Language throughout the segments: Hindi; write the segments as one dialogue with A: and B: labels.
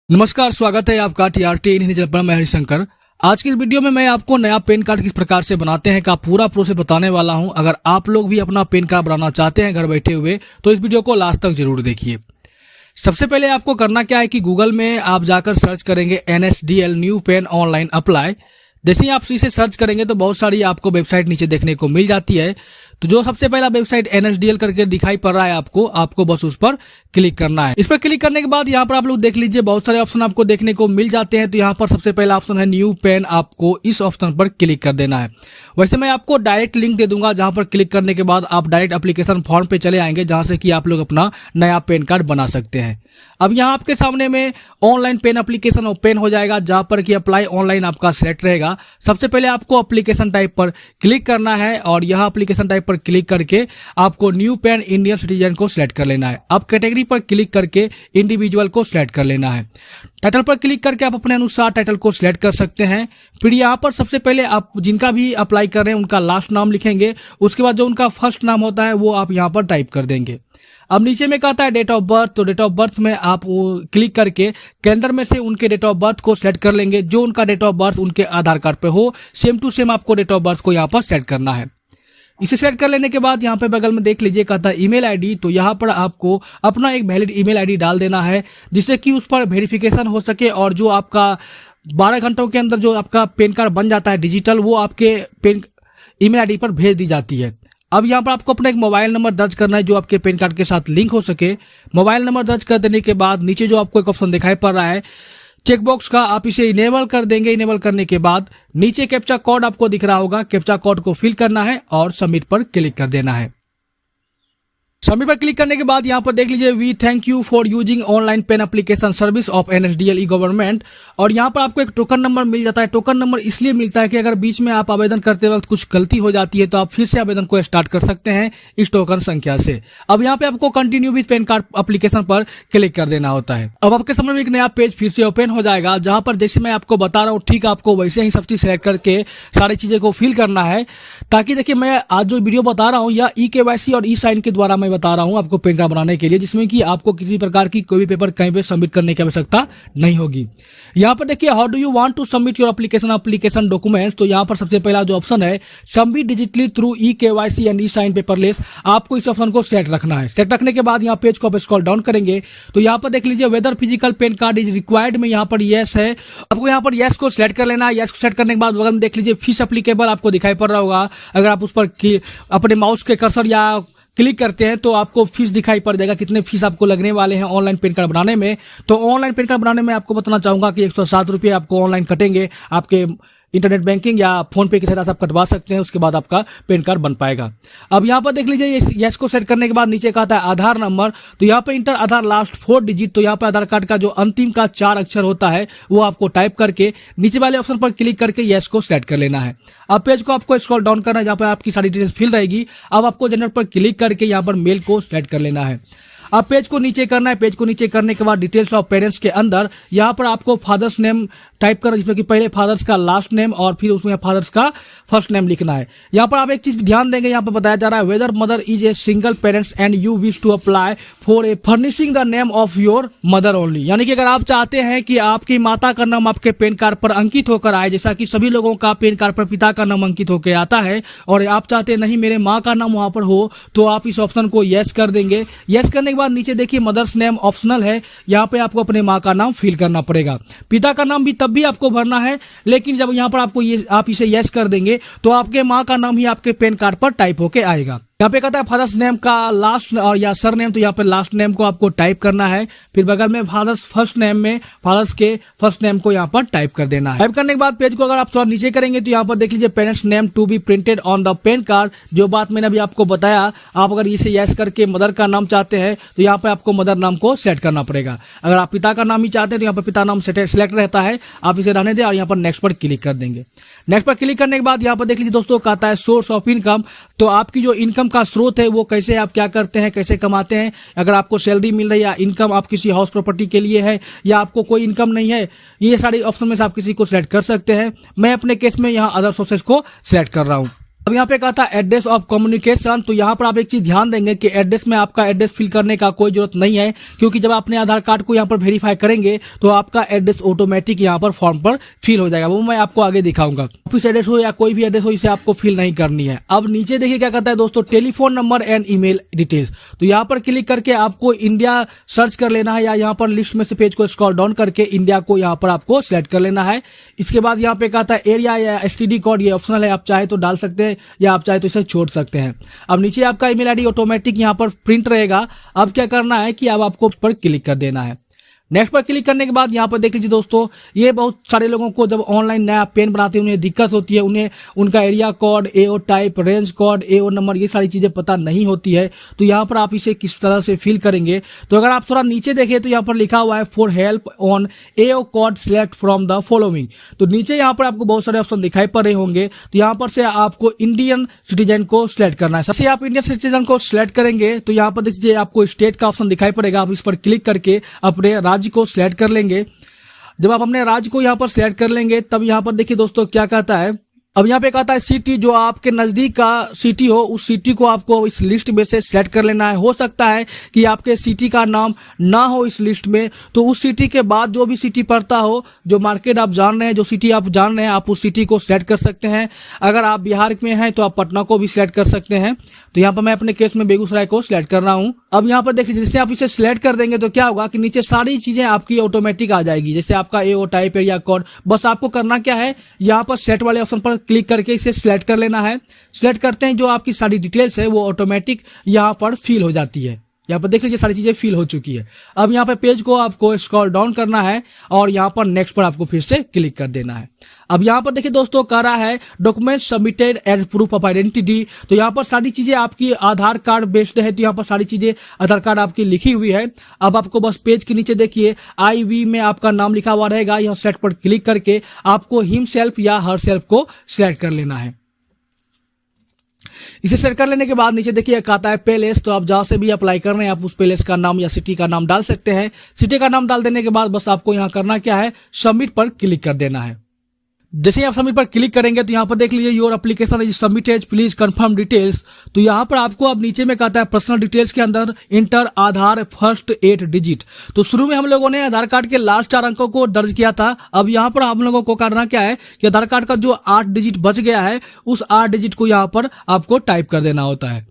A: नमस्कार, स्वागत है आपका टीआरटी इन हिंदी चैनल पर। मैं हरिशंकर। आज की इस वीडियो में मैं आपको नया पैन कार्ड किस प्रकार से बनाते हैं का पूरा प्रोसेस बताने वाला हूं। अगर आप लोग भी अपना पैन कार्ड बनाना चाहते हैं घर बैठे हुए तो इस वीडियो को लास्ट तक जरूर देखिए। सबसे पहले आपको करना क्या है कि गूगल में आप जाकर सर्च करेंगे NSDL new pan online apply. जैसे ही आप इसे सर्च करेंगे तो बहुत सारी आपको वेबसाइट नीचे देखने को मिल जाती है। तो जो सबसे पहला वेबसाइट NSDL करके दिखाई पड़ रहा है आपको बस उस पर क्लिक करना है। इस पर क्लिक करने के बाद यहाँ पर आप लोग देख लीजिए बहुत सारे ऑप्शन आपको देखने को मिल जाते हैं। तो यहाँ पर सबसे पहला ऑप्शन है न्यू पैन, आपको इस ऑप्शन पर क्लिक कर देना है। वैसे मैं आपको डायरेक्ट लिंक दे दूंगा जहां पर क्लिक करने के बाद आप डायरेक्ट एप्लीकेशन फॉर्म पे चले आएंगे जहां से कि आप लोग अपना नया पैन कार्ड बना सकते हैं। अब यहाँ आपके सामने में ऑनलाइन पैन एप्लीकेशन ओपन हो जाएगा जहां पर कि अप्लाई ऑनलाइन आपका सेलेक्ट रहेगा। सबसे पहले आपको एप्लीकेशन टाइप पर क्लिक करना है और यहाँ एप्लीकेशन टाइप पर क्लिक करके आपको न्यू पैन इंडियन सिटीजन को सिलेक्ट कर लेना है। अब कैटेगरी पर क्लिक करके इंडिविजुअल को सिलेक्ट कर लेना है। टाइटल पर क्लिक करके आप अपने अनुसार टाइटल को सिलेक्ट कर सकते हैं। फिर यहाँ पर सबसे पहले आप जिनका भी अप्लाई कर रहे हैं उनका लास्ट नाम लिखेंगे। उसके बाद जो उनका फर्स्ट नाम होता है वो आप यहाँ पर टाइप कर देंगे। अब नीचे में कहता है डेट ऑफ बर्थ, तो डेट ऑफ बर्थ में आप वो क्लिक करके कैलेंडर में से उनके डेट ऑफ बर्थ को सेलेक्ट कर लेंगे। जो उनका डेट ऑफ बर्थ उनके आधार कार्ड पे हो सेम टू सेम आपको डेट ऑफ बर्थ को यहाँ पर सेलेक्ट करना है। इसे सेलेक्ट कर लेने के बाद यहाँ पे बगल में देख लीजिए कहता है ईमेल आईडी। तो यहाँ पर आपको अपना एक वैलिड ईमेल आईडी डाल देना है जिससे कि उस पर वेरिफिकेशन हो सके और जो आपका 12 घंटों के अंदर जो आपका पैन कार्ड बन जाता है डिजिटल, वो आपके पैन ईमेल आईडी पर भेज दी जाती है। अब यहाँ पर आपको अपना एक मोबाइल नंबर दर्ज करना है जो आपके पैन कार्ड के साथ लिंक हो सके। मोबाइल नंबर दर्ज कर देने के बाद नीचे जो आपको एक ऑप्शन दिखाई पड़ रहा है चेकबॉक्स का, आप इसे इनेबल कर देंगे। इनेबल करने के बाद नीचे कैप्चा कोड आपको दिख रहा होगा, कैप्चा कोड को फिल करना है और सबमिट पर क्लिक कर देना है। सबमिट पर क्लिक करने के बाद यहाँ पर देख लीजिए we thank you for using online PAN application service of NSDL ई-गवर्नमेंट। और यहाँ पर आपको एक टोकन नंबर मिल जाता है। टोकन नंबर इसलिए मिलता है कि अगर बीच में आप आवेदन करते वक्त कुछ गलती हो जाती है तो आप फिर से आवेदन को स्टार्ट कर सकते हैं इस टोकन संख्या से। अब यहाँ पे आपको continue with pan card application पर क्लिक कर देना होता है। अब आपके सामने में एक नया पेज फिर से ओपन हो जाएगा जहां पर जैसे मैं आपको बता रहा हूँ ठीक आपको वैसे ही सब चीज सेलेक्ट करके सारी चीजें को फिल करना है। ताकि देखिए मैं आज जो वीडियो बता रहा हूँ या ई-KYC और ई-साइन के द्वारा मैं बता रहा हूँ आपको पैन कार्ड बनाने के लिए, जिसमें कि आपको किसी प्रकार की कोई भी पेपर कहीं पे सबमिट करने की आवश्यकता नहीं होगी। यहाँ पर देखिए how do you want to submit your application documents. तो यहाँ पर सबसे पहला जो ऑप्शन है submit digitally through e KYC and e sign paperless, आपको इस ऑप्शन को सेलेक्ट रखना है। सेलेक्ट रखने के बाद यहाँ पेज को आप स्क्रॉल डाउन करेंगे तो यहाँ पर देख लीजिए whether physical PAN card is required में यहाँ पर यस है। आपको यहाँ पर यस को सिलेक्ट कर लेना है। यस को सेलेक्ट करने के बाद बगल में देख लीजिए फीस एप्लीकेबल आपको दिखाई पड़ रहा होगा। अगर आप उस पर अपने माउस के कर्सर या क्लिक करते हैं तो आपको फीस दिखाई पड़ जाएगा, कितने फीस आपको लगने वाले हैं ऑनलाइन पैन कार्ड बनाने में। तो ऑनलाइन पैन कार्ड बनाने में आपको बताना चाहूंगा कि 107 रुपये आपको ऑनलाइन कटेंगे। आपके इंटरनेट बैंकिंग या फोन पे की सहायता से आप कटवा सकते हैं, उसके बाद आपका पैन कार्ड बन पाएगा। अब यहाँ पर देख लीजिए यस को सेट करने के बाद नीचे का आता है आधार नंबर। तो यहाँ पे इंटर आधार लास्ट 4 डिजिट। तो यहाँ पे आधार कार्ड का जो अंतिम का 4 अक्षर होता है वो आपको टाइप करके नीचे वाले ऑप्शन पर क्लिक करके यस को सेलेक्ट कर लेना है। अब पेज को आपको स्क्रॉल डाउन करना है जहाँ पे आपकी सारी डिटेल्स फिल रहेगी। अब आपको जनरल पर क्लिक करके यहाँ पर मेल को सेलेक्ट कर लेना है। अब पेज को नीचे करना है। पेज को नीचे करने के बाद डिटेल्स ऑफ पेरेंट्स के अंदर यहाँ पर आपको फादर्स नेम टाइप करना, जिसमें कि पहले फादर्स का लास्ट नेम और फिर उसमें फादर्स का फर्स्ट नेम लिखना है। यहाँ पर आप एक चीज ध्यान देंगे, यहाँ पर बताया जा रहा है whether mother is a single parents and you wish to apply for a furnishing the name of your mother only. यानी कि अगर आप चाहते हैं कि आपकी माता का नाम आपके पैन कार्ड पर अंकित होकर आए, जैसा कि सभी लोगों का पैन कार्ड पर पिता का नाम अंकित होकर आता है, और आप चाहते नहीं मेरे माँ का नाम वहां पर हो, तो आप इस ऑप्शन को यस कर देंगे। यस करने के बाद नीचे देखिए मदर्स नेम ऑप्शनल है, यहाँ पे आपको अपने माँ का नाम फिल करना पड़ेगा। पिता का नाम भी तब भी आपको भरना है, लेकिन जब यहाँ पर आपको आप इसे यस कर देंगे तो आपके माँ का नाम ही आपके पैन कार्ड पर टाइप होके आएगा। यहाँ पे कहता है फादर्स नेम का लास्ट और या सर नेम। तो यहाँ पे लास्ट नेम को आपको टाइप करना है। फिर बगल में फादर्स फर्स्ट नेम में फादर्स के फर्स्ट नेम को यहाँ पर टाइप कर देना है। टाइप करने के बाद पेज को अगर आप थोड़ा नीचे करेंगे तो यहाँ पर देख लीजिए parents name to be printed on the PAN card. जो बात मैंने अभी आपको बताया, आप अगर इसे यस करके मदर का नाम चाहते हैं तो यहाँ पे आपको मदर नाम को सेट करना पड़ेगा। अगर आप पिता का नाम ही चाहते हैं तो यहाँ पर पिता नाम सेलेक्ट रहता है, आप इसे रहने दें और यहाँ पर नेक्स्ट पर क्लिक कर देंगे। नेक्स्ट पर क्लिक करने के बाद यहाँ पर देख लीजिए दोस्तों कहता है सोर्स ऑफ इनकम। तो आपकी जो इनकम का स्रोत है वो कैसे आप क्या करते हैं, कैसे कमाते हैं। अगर आपको सैलरी मिल रही है या इनकम आप किसी हाउस प्रॉपर्टी के लिए है या आपको कोई इनकम नहीं है, ये सारी ऑप्शन में से आप किसी को सिलेक्ट कर सकते हैं। मैं अपने केस में यहाँ अदर सोर्सेज को सिलेक्ट कर रहा हूँ। अब यहाँ पे कहा था एड्रेस ऑफ कम्युनिकेशन। तो यहाँ पर आप एक चीज ध्यान देंगे कि एड्रेस में आपका एड्रेस फिल करने का कोई जरूरत नहीं है, क्योंकि जब अपने आधार कार्ड को यहाँ पर वेरीफाई करेंगे तो आपका एड्रेस ऑटोमेटिक यहाँ पर फॉर्म पर फिल हो जाएगा। वो मैं आपको आगे दिखाऊंगा। ऑफिस एड्रेस हो या कोई भी एड्रेस हो, इसे आपको फिल नहीं करनी है। अब नीचे देखिए क्या कहता है दोस्तों, telephone number and email details. तो यहाँ पर क्लिक करके आपको इंडिया सर्च कर लेना है, या यहाँ पर लिस्ट में से पेज को स्क्रॉल डाउन करके इंडिया को यहाँ पर आपको सिलेक्ट कर लेना है। इसके बाद यहाँ पे कहता है एरिया या एसटीडी कोड, ये ऑप्शनल है, आप चाहे तो डाल सकते हैं या आप चाहे तो इसे छोड़ सकते हैं। अब नीचे आपका ईमेल आईडी ऑटोमेटिक यहाँ पर प्रिंट रहेगा। अब क्या करना है कि अब आपको उस पर क्लिक कर देना है। नेक्स्ट पर क्लिक करने के बाद यहाँ पर देख लीजिए दोस्तों, ये बहुत सारे लोगों को जब ऑनलाइन नया पेन बनाते हैं उन्हें दिक्कत होती है। उन्हें उनका एरिया कोड, एओ टाइप, रेंज कोड, एओ नंबर, ये सारी चीजें पता नहीं होती है। तो यहाँ पर आप इसे किस तरह से फिल करेंगे, तो अगर आप थोड़ा नीचे देखें तो यहाँ पर लिखा हुआ है for help on AO code select from the following. तो नीचे यहाँ पर आपको बहुत सारे ऑप्शन दिखाई पड़ रहे होंगे। तो यहाँ पर से आपको इंडियन सिटीजन को सिलेक्ट करना है। सबसे आप इंडियन सिटीजन को सिलेक्ट करेंगे तो यहाँ पर देखिए आपको स्टेट का ऑप्शन दिखाई पड़ेगा। आप इस पर क्लिक करके अपने राज्य को सिलेक्ट कर लेंगे। जब आप अपने राज्य को यहां पर सिलेक्ट कर लेंगे तब यहां पर देखिए दोस्तों क्या कहता है। अब यहाँ पे कहता है सिटी, जो आपके नजदीक का सिटी हो उस सिटी को आपको इस लिस्ट में से सिलेक्ट कर लेना है। हो सकता है कि आपके सिटी का नाम ना हो इस लिस्ट में, तो उस सिटी के बाद जो भी सिटी पड़ता हो, जो मार्केट आप जान रहे हैं, जो सिटी आप जान रहे हैं, आप उस सिटी को सिलेक्ट कर सकते हैं। अगर आप बिहार में हैं तो आप पटना को भी सिलेक्ट कर सकते हैं। तो यहाँ पर मैं अपने केस में बेगूसराय को सिलेक्ट कर रहा हूँ। अब यहाँ पर देख लीजिए, जैसे आप इसे सिलेक्ट कर देंगे तो क्या होगा कि नीचे सारी चीजें आपकी ऑटोमेटिक आ जाएगी। जैसे आपका एओ टाइप, एरिया कोड, बस आपको करना क्या है, यहाँ पर सेट वाले ऑप्शन पर क्लिक करके इसे सिलेक्ट कर लेना है। सिलेक्ट करते हैं जो आपकी सारी डिटेल्स है वो ऑटोमेटिक यहाँ पर फिल हो जाती है। यहाँ पर देख लीजिए सारी चीजें फिल हो चुकी है। अब यहाँ पे पेज को आपको स्क्रॉल डाउन करना है और यहाँ पर नेक्स्ट पर आपको फिर से क्लिक कर देना है। अब यहाँ पर देखिए दोस्तों कह रहा है document submitted as proof of identity. तो यहाँ पर सारी चीजें आपकी आधार कार्ड बेस्ड है। तो यहाँ पर सारी चीजें आधार कार्ड आपकी लिखी हुई है। अब आपको बस पेज के नीचे देखिए IV में आपका नाम लिखा हुआ रहेगा। यहाँ सेलेक्ट पर क्लिक करके आपको हिमसेल्फ या हर सेल्फ को सिलेक्ट कर लेना है। इसे सेट कर लेने के बाद नीचे देखिए कहता है पैलेस। तो आप जहां से भी अप्लाई कर रहे हैं आप उस पैलेस का नाम या सिटी का नाम डाल सकते हैं। सिटी का नाम डाल देने के बाद बस आपको यहां करना क्या है, सबमिट पर क्लिक कर देना है। जैसे ही आप सबमिट पर क्लिक करेंगे तो यहाँ पर देख लीजिए your application is submitted, please confirm details. तो यहाँ पर आपको अब नीचे में कहता है पर्सनल डिटेल्स के अंदर इंटर आधार फर्स्ट 8 डिजिट। तो शुरू में हम लोगों ने आधार कार्ड के लास्ट 4 अंकों को दर्ज किया था। अब यहाँ पर हम लोगों को करना क्या है कि आधार कार्ड का जो 8 डिजिट बच गया है उस 8 डिजिट को यहाँ पर आपको टाइप कर देना होता है।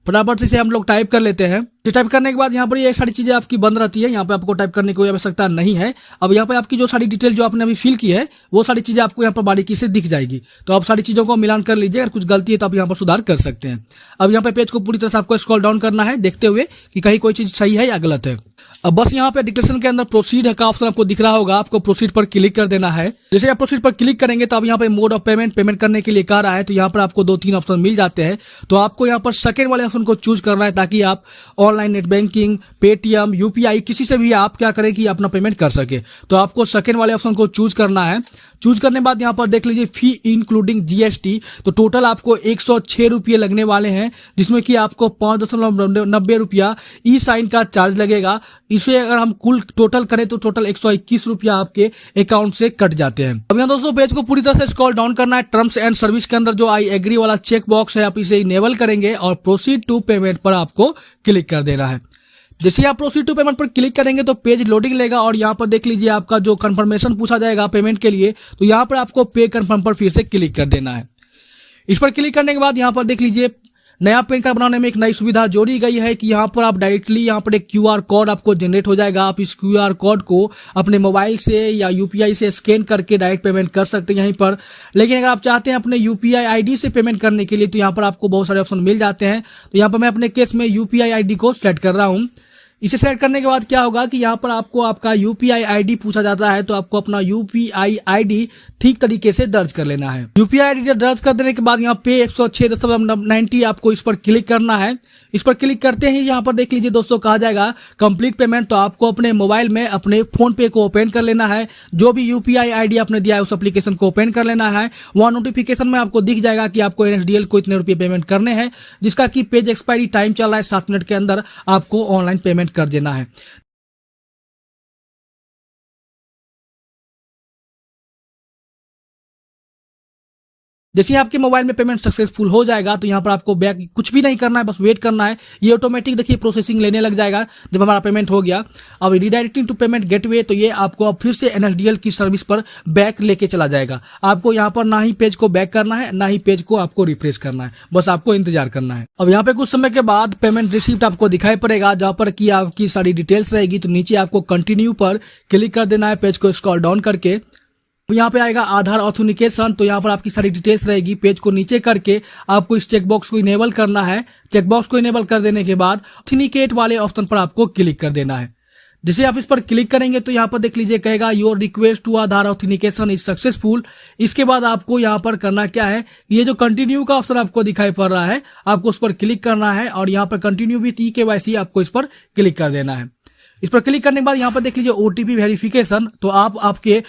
A: फटाफट से हम लोग टाइप कर लेते हैं। टाइप करने के बाद यहाँ पर ये सारी चीजें आपकी बंद रहती है। यहाँ पे आपको टाइप करने की कोई आवश्यकता नहीं है। अब यहाँ पे आपकी जो सारी डिटेल जो आपने अभी फिल की है वो सारी चीजें आपको यहाँ पर बारीकी से दिख जाएगी। तो आप सारी चीजों को मिलान कर लीजिए। अगर कुछ गलती है तो आप यहाँ पर सुधार कर सकते हैं। अब यहाँ पे पेज को पूरी तरह से आपको स्क्रॉल डाउन करना है, देखते हुए कि कहीं कोई चीज सही है या गलत है। अब बस यहाँ पे डिक्लेरेशन के अंदर प्रोसीड का ऑप्शन आपको दिख रहा होगा, आपको प्रोसीड पर क्लिक कर देना है। जैसे आप प्रोसीड पर क्लिक करेंगे तो अब यहाँ पे मोड ऑफ पेमेंट करने के लिए कह रहा है। तो यहाँ पर आपको 2-3 ऑप्शन मिल जाते हैं। तो आपको यहाँ पर सेकंड वाले ऑप्शन को चूज करना है ताकि आप online net banking, Paytm, UPI किसी से भी आप क्या करें कि अपना पेमेंट कर सके। तो आपको सेकंड वाले ऑप्शन को चूज करना है। चूज करने के बाद यहाँ पर देख लीजिए फी इंक्लूडिंग जीएसटी। तो टोटल आपको 106 रुपये लगने वाले हैं, जिसमें कि आपको 5.90 रुपया ई साइन का चार्ज लगेगा। इसे अगर हम कुल टोटल करें तो टोटल 121 रुपया आपके अकाउंट से कट जाते हैं। अब यहाँ दोस्तों पेज को पूरी तरह से स्क्रॉल डाउन करना है। टर्म्स एंड सर्विस के अंदर जो आई एग्री वाला चेक बॉक्स है आप इसे इनेबल करेंगे और प्रोसीड टू पेमेंट पर आपको क्लिक कर देना है। जैसे आप प्रोसीड टू पेमेंट पर क्लिक करेंगे तो पेज लोडिंग लेगा और यहाँ पर देख लीजिए आपका जो कंफर्मेशन पूछा जाएगा पेमेंट के लिए। तो यहाँ पर आपको पे कंफर्म पर फिर से क्लिक कर देना है। इस पर क्लिक करने के बाद यहाँ पर देख लीजिए नया पैन कार्ड बनाने में एक नई सुविधा जोड़ी गई है कि यहाँ पर आप डायरेक्टली यहाँ पर एक क्यूआर कोड आपको जनरेट हो जाएगा। आप इस क्यूआर कोड को अपने मोबाइल से या यूपीआई से स्कैन करके डायरेक्ट पेमेंट कर सकते हैं यहीं पर। लेकिन अगर आप चाहते हैं अपने यूपीआई आईडी से पेमेंट करने के लिए तो यहाँ पर आपको बहुत सारे ऑप्शन मिल जाते हैं। तो यहाँ पर मैं अपने केस में यूपीआई आईडी को सिलेक्ट कर रहा हूँ। इसे सेलेक्ट करने के बाद क्या होगा कि यहाँ पर आपको आपका यूपीआई आईडी पूछा जाता है। तो आपको अपना यूपीआई आईडी ठीक तरीके से दर्ज कर लेना है। यूपीआई आईडी दर्ज कर देने के बाद यहाँ पे 106.90 आपको इस पर क्लिक करना है। इस पर क्लिक करते ही यहाँ पर देख लीजिए दोस्तों कहा जाएगा कंप्लीट पेमेंट। तो आपको अपने मोबाइल में अपने फोन पे को ओपन कर लेना है। जो भी यूपीआई आईडी आपने दिया है उस एप्लीकेशन को ओपन कर लेना है। वहाँ नोटिफिकेशन में आपको दिख जाएगा कि आपको एनएसडीएल को इतने रुपये पेमेंट करने हैं, जिसका कि पेज एक्सपायरी टाइम चल रहा है 7 मिनट के अंदर आपको ऑनलाइन पेमेंट कर देना है। जैसे ही आपके मोबाइल में पेमेंट सक्सेसफुल हो जाएगा तो यहाँ पर आपको बैक कुछ भी नहीं करना है, बस वेट करना है। ये ऑटोमेटिक देखिए प्रोसेसिंग लेने लग जाएगा जब हमारा पेमेंट हो गया। अब रिडायरेक्टिंग टू पेमेंट गेटवे, तो ये आपको अब फिर से NSDL की सर्विस पर बैक लेके चला जाएगा। आपको यहाँ पर ना ही पेज को बैक करना है, ना ही पेज को आपको रिफ्रेश करना है, बस आपको इंतजार करना है। अब यहाँ पे कुछ समय के बाद पेमेंट रिसीप्ट आपको दिखाई पड़ेगा, जहाँ पर की आपकी सारी डिटेल्स रहेगी। तो नीचे आपको कंटिन्यू पर क्लिक कर देना है, पेज को स्क्रॉल डाउन करके। तो यहाँ पे आएगा आधार ऑथेंटिकेशन, तो यहाँ पर आपकी सारी डिटेल्स रहेगी। पेज को नीचे करके आपको इस चेकबॉक्स को इनेबल करना है। चेकबॉक्स को इनेबल कर देने के बाद ऑथेंटिकेट वाले ऑप्शन पर आपको क्लिक कर देना है। जैसे आप इस पर क्लिक करेंगे तो यहाँ पर देख लीजिए कहेगा your request to Aadhaar authentication is successful. इसके बाद आपको यहाँ पर करना क्या है, ये जो कंटिन्यू का ऑप्शन आपको दिखाई पड़ रहा है, आपको उस पर क्लिक करना है और यहाँ पर कंटिन्यू विथ eKYC आपको इस पर क्लिक कर देना है। इस पर क्लिक करने के बाद यहाँ पर देख लीजिए OTP वेरिफिकेशन, तो आपके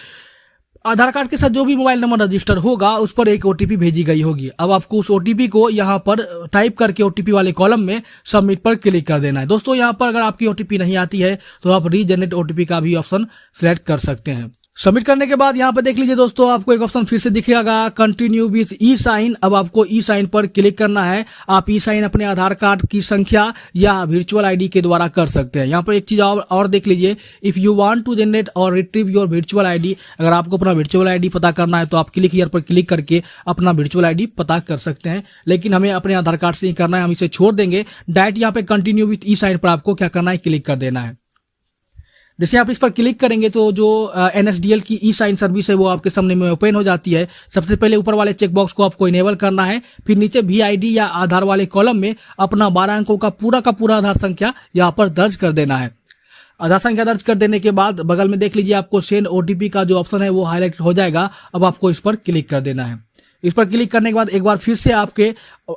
A: आधार कार्ड के साथ जो भी मोबाइल नंबर रजिस्टर होगा उस पर एक OTP भेजी गई होगी। अब आपको उस OTP को यहाँ पर टाइप करके OTP वाले कॉलम में सबमिट पर क्लिक कर देना है। दोस्तों यहाँ पर अगर आपकी OTP नहीं आती है तो आप रीजनरेट OTP का भी ऑप्शन सिलेक्ट कर सकते हैं। सबमिट करने के बाद यहाँ पे देख लीजिए दोस्तों आपको एक ऑप्शन फिर से दिखेगा कंटिन्यू विथ ई-साइन। अब आपको ई-साइन पर क्लिक करना है। आप ई-साइन अपने आधार कार्ड की संख्या या वर्चुअल आईडी के द्वारा कर सकते हैं। यहाँ पर एक चीज और देख लीजिए, if you want to generate or retrieve your virtual ID, अगर आपको अपना वर्चुअल आईडी पता करना है तो आप क्लिक हियर पर क्लिक करके अपना वर्चुअल आईडी पता कर सकते हैं, लेकिन हमें अपने आधार कार्ड से ही करना है, हम इसे छोड़ देंगे। डायरेक्ट यहाँ पे कंटिन्यू विथ ई-साइन पर आपको क्या करना है, क्लिक कर देना है। जैसे आप इस पर क्लिक करेंगे तो जो NSDL की ई-साइन सर्विस है वो आपके सामने में ओपन हो जाती है। सबसे पहले ऊपर वाले चेकबॉक्स को आपको इनेबल करना है, फिर नीचे VID या आधार वाले कॉलम में अपना 12 अंकों का पूरा आधार संख्या यहाँ पर दर्ज कर देना है। आधार संख्या दर्ज कर देने के बाद बगल में देख लीजिए आपको सेंड OTP का जो ऑप्शन है वो हाईलाइट हो जाएगा। अब आपको इस पर क्लिक कर देना है। इस पर क्लिक करने के बाद एक बार फिर से आपके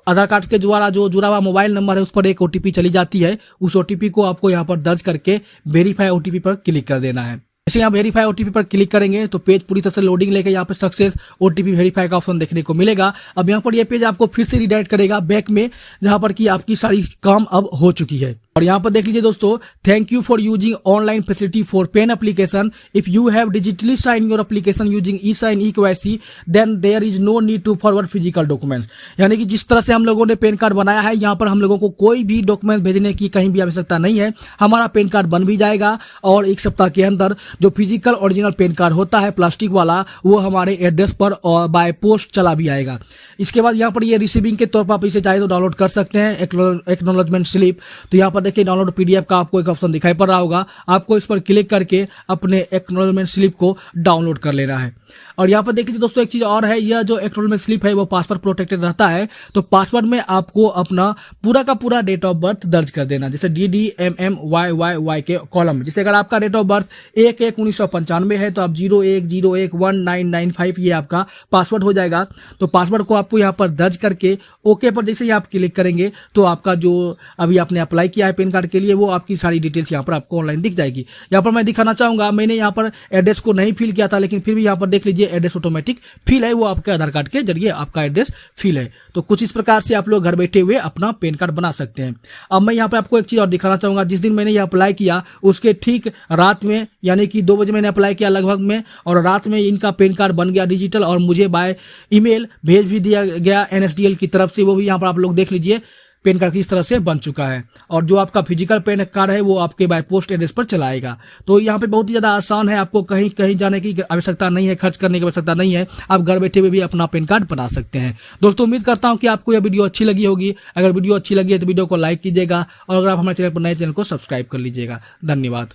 A: आधार कार्ड के द्वारा जो जुड़ा हुआ मोबाइल नंबर है उस पर एक OTP चली जाती है। उस OTP को आपको यहाँ पर दर्ज करके वेरीफाई OTP पर क्लिक कर देना है। जैसे यहाँ वेरीफाई OTP पर क्लिक करेंगे तो पेज पूरी तरह से लोडिंग लेके यहाँ पर सक्सेस OTP वेरीफाई का ऑप्शन देखने को मिलेगा। अब यहाँ पर यह पेज आपको फिर से रिडायरेक्ट करेगा बैक में, जहाँ पर कि आपकी सारी काम अब हो चुकी है। और यहाँ पर देख लीजिए दोस्तों, thank you for using online facility for PAN application. If you have digitally sign your application using e-sign eKYC then there is no need to forward physical document. यानी कि जिस तरह से हम लोगों ने पेन कार्ड बनाया है, यहाँ पर हम लोगों को कोई भी डॉक्यूमेंट भेजने की कहीं भी आवश्यकता नहीं है। हमारा पेन कार्ड बन भी जाएगा और 1 सप्ताह के अंदर जो फिजिकल ओरिजिनल पेन कार्ड होता है प्लास्टिक वाला, वो हमारे एड्रेस पर और बाय पोस्ट चला भी आएगा। इसके बाद यहाँ पर ये रिसीविंग के तौर पर आप इसे चाहे तो डाउनलोड कर सकते हैं, एक्नॉलेजमेंट स्लिप। तो यहाँ पर देखिए डाउनलोड PDF का आपको एक ऑप्शन दिखाई पड़ रहा होगा, आपको इस पर क्लिक करके अपने एक्नॉलेजमेंट स्लिप को डाउनलोड कर लेना है। और यहाँ पर देख लीजिए दोस्तों एक चीज और है, यह जो एक्नॉलेजमेंट स्लिप है वो पासवर्ड प्रोटेक्टेड रहता है। तो पासवर्ड में आपको अपना पूरा का पूरा डेट ऑफ बर्थ दर्ज कर देना, जैसे DDMMYYY के कॉलम में। जैसे अगर आपका डेट ऑफ बर्थ 1/1/1995 है तो आप 01011995 ये आपका पासवर्ड हो जाएगा। तो पासवर्ड को आपको यहाँ पर दर्ज करके ओके पर जैसे ही आप क्लिक करेंगे तो आपका जो अभी आपने अप्लाई किया है पेन कार्ड के लिए वो आपकी सारी डिटेल्स यहाँ पर आपको ऑनलाइन दिख जाएगी। यहाँ पर मैं दिखाना चाहूंगा, मैंने यहाँ पर एड्रेस को नहीं फिल किया था, लेकिन फिर भी यहाँ पर देख लीजिए एड्रेस ऑटोमेटिक फिल है, वो आपके आधार कार्ड के जरिए आपका एड्रेस फिल है। तो कुछ इस प्रकार से आप लोग घर बैठे हुए अपना पेन कार्ड बना सकते हैं। अब मैं यहाँ पे आपको एक चीज और दिखाना चाहूंगा, जिस दिन मैंने ये अप्लाई किया उसके ठीक रात में, यानी कि 2 बजे मैंने अप्लाई किया लगभग में, और रात में इनका पेन कार्ड बन गया डिजिटल और मुझे बाय ईमेल भेज भी दिया गया NSDL की तरफ से। वो भी यहाँ पर आप लोग देख लीजिए पेन कार्ड किस तरह से बन चुका है, और जो आपका फिजिकल पेन कार्ड है वो आपके बाय पोस्ट एड्रेस पर चलाएगा। तो यहाँ पे बहुत ही ज्यादा आसान है, आपको कहीं कहीं जाने की आवश्यकता नहीं है, खर्च करने की आवश्यकता नहीं है, आप घर बैठे हुए भी अपना पेन कार्ड बना सकते हैं। दोस्तों उम्मीद करता हूँ कि आपको यह वीडियो अच्छी लगी होगी। अगर वीडियो अच्छी लगी है तो वीडियो को लाइक कीजिएगा, और अगर आप हमारे चैनल पर नए, चैनल को सब्सक्राइब कर लीजिएगा। धन्यवाद।